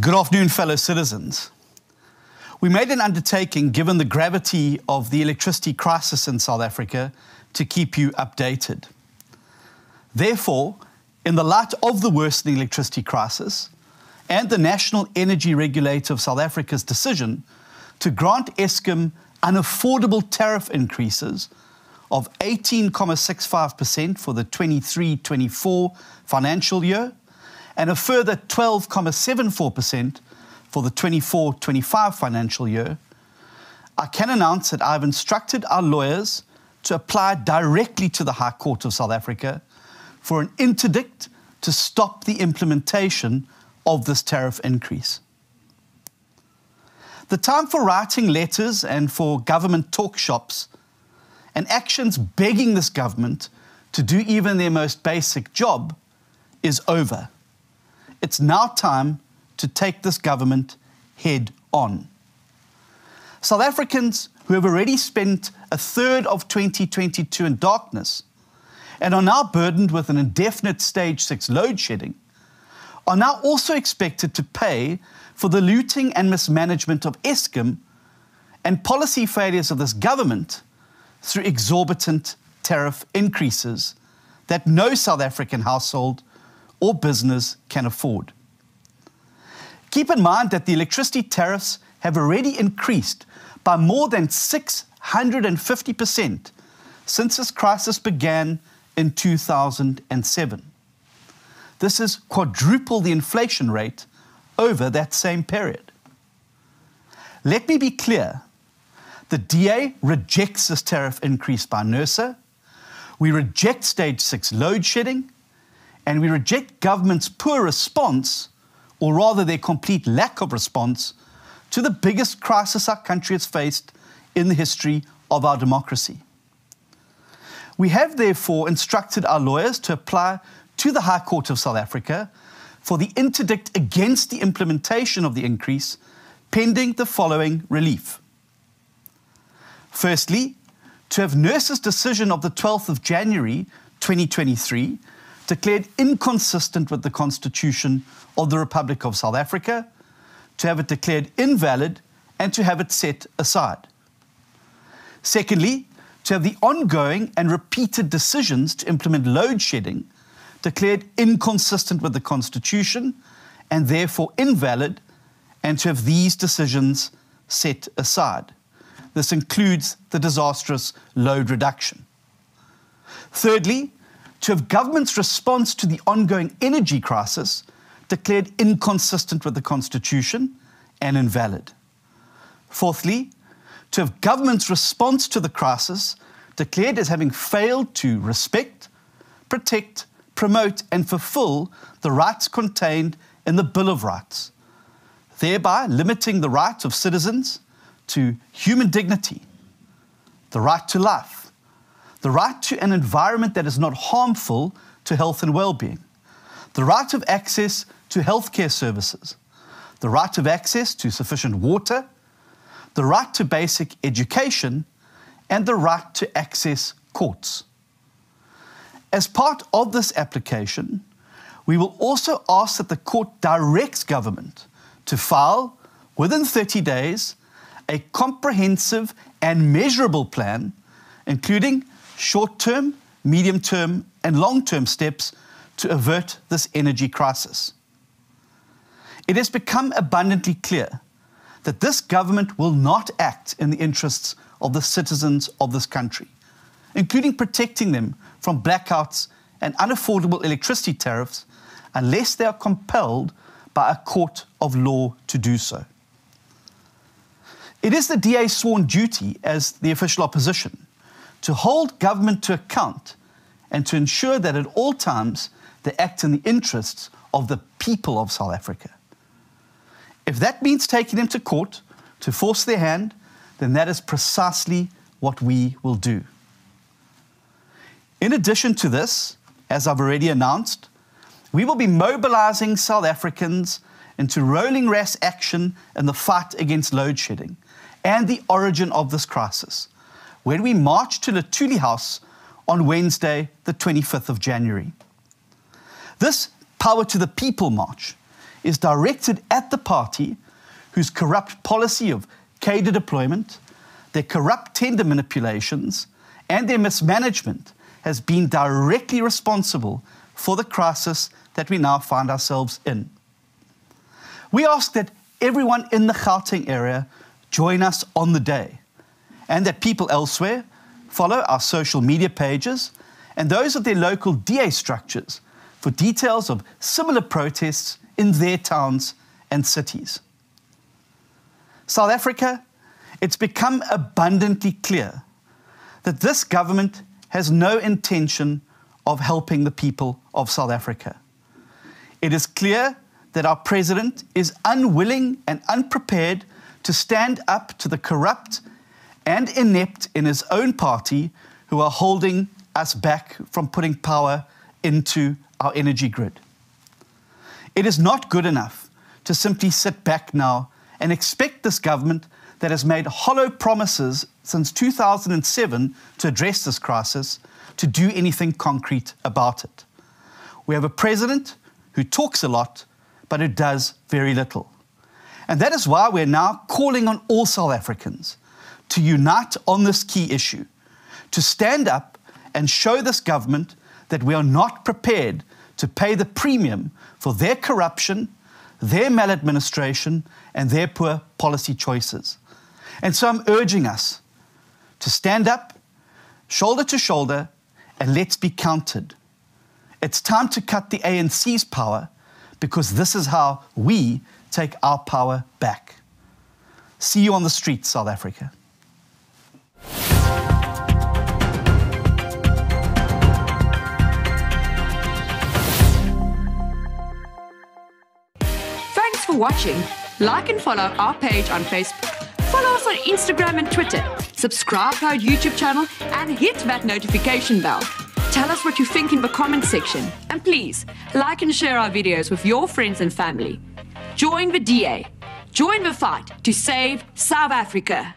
Good afternoon, fellow citizens. We made an undertaking, given the gravity of the electricity crisis in South Africa, to keep you updated. Therefore, in the light of the worsening electricity crisis and the National Energy Regulator of South Africa's decision to grant Eskom unaffordable tariff increases of 18.65% for the 23-24 financial year and a further 12.74% for the 24-25 financial year, I can announce that I've instructed our lawyers to apply directly to the High Court of South Africa for an interdict to stop the implementation of this tariff increase. The time for writing letters and for government talk shops and actions begging this government to do even their most basic job is over. It's now time to take this government head on. South Africans who have already spent a third of 2022 in darkness and are now burdened with an indefinite stage 6 load shedding are now also expected to pay for the looting and mismanagement of Eskom and policy failures of this government through exorbitant tariff increases that no South African household or business can afford. Keep in mind that the electricity tariffs have already increased by more than 650% since this crisis began in 2007. This is quadruple the inflation rate over that same period. Let me be clear. The DA rejects this tariff increase by NERSA. We reject stage 6 load shedding, and we reject government's poor response, or rather their complete lack of response, to the biggest crisis our country has faced in the history of our democracy. We have therefore instructed our lawyers to apply to the High Court of South Africa for the interdict against the implementation of the increase, pending the following relief. Firstly, to have NERSA's decision of the 12th of January 2023 declared inconsistent with the Constitution of the Republic of South Africa, to have it declared invalid, and to have it set aside. Secondly, to have the ongoing and repeated decisions to implement load shedding declared inconsistent with the Constitution and therefore invalid, and to have these decisions set aside. This includes the disastrous load reduction. Thirdly, to have government's response to the ongoing energy crisis declared inconsistent with the Constitution and invalid. Fourthly, to have government's response to the crisis declared as having failed to respect, protect, promote and fulfill the rights contained in the Bill of Rights, thereby limiting the right of citizens to human dignity, the right to life, the right to an environment that is not harmful to health and well-being, the right of access to healthcare services, the right of access to sufficient water, the right to basic education, and the right to access courts. As part of this application, we will also ask that the court directs government to file, within 30 days, a comprehensive and measurable plan, including short-term, medium-term, and long-term steps to avert this energy crisis. It has become abundantly clear that this government will not act in the interests of the citizens of this country, including protecting them from blackouts and unaffordable electricity tariffs, unless they are compelled by a court of law to do so. It is the DA's sworn duty as the official opposition to hold government to account and to ensure that at all times they act in the interests of the people of South Africa. If that means taking them to court to force their hand, then that is precisely what we will do. In addition to this, as I've already announced, we will be mobilizing South Africans into rolling RAS action in the fight against load shedding and the origin of this crisis, when we march to Luthuli House on Wednesday, the 25th of January. This Power to the People march is directed at the party whose corrupt policy of cadre deployment, their corrupt tender manipulations, and their mismanagement has been directly responsible for the crisis that we now find ourselves in. We ask that everyone in the Gauteng area join us on the day, and that people elsewhere follow our social media pages and those of their local DA structures for details of similar protests in their towns and cities. South Africa, it's become abundantly clear that this government has no intention of helping the people of South Africa. It is clear that our president is unwilling and unprepared to stand up to the corrupt and inept in his own party who are holding us back from putting power into our energy grid. It is not good enough to simply sit back now and expect this government that has made hollow promises since 2007 to address this crisis to do anything concrete about it. We have a president who talks a lot, but who does very little. And that is why we're now calling on all South Africans to unite on this key issue, to stand up and show this government that we are not prepared to pay the premium for their corruption, their maladministration, and their poor policy choices. And so I'm urging us to stand up, shoulder to shoulder, and let's be counted. It's time to cut the ANC's power, because this is how we take our power back. See you on the streets, South Africa. Thanks for watching. Like and follow our page on Facebook. Follow us on Instagram and Twitter. Subscribe to our YouTube channel and hit that notification bell. Tell us what you think in the comment section. And please, like and share our videos with your friends and family. Join the DA. Join the fight to save South Africa.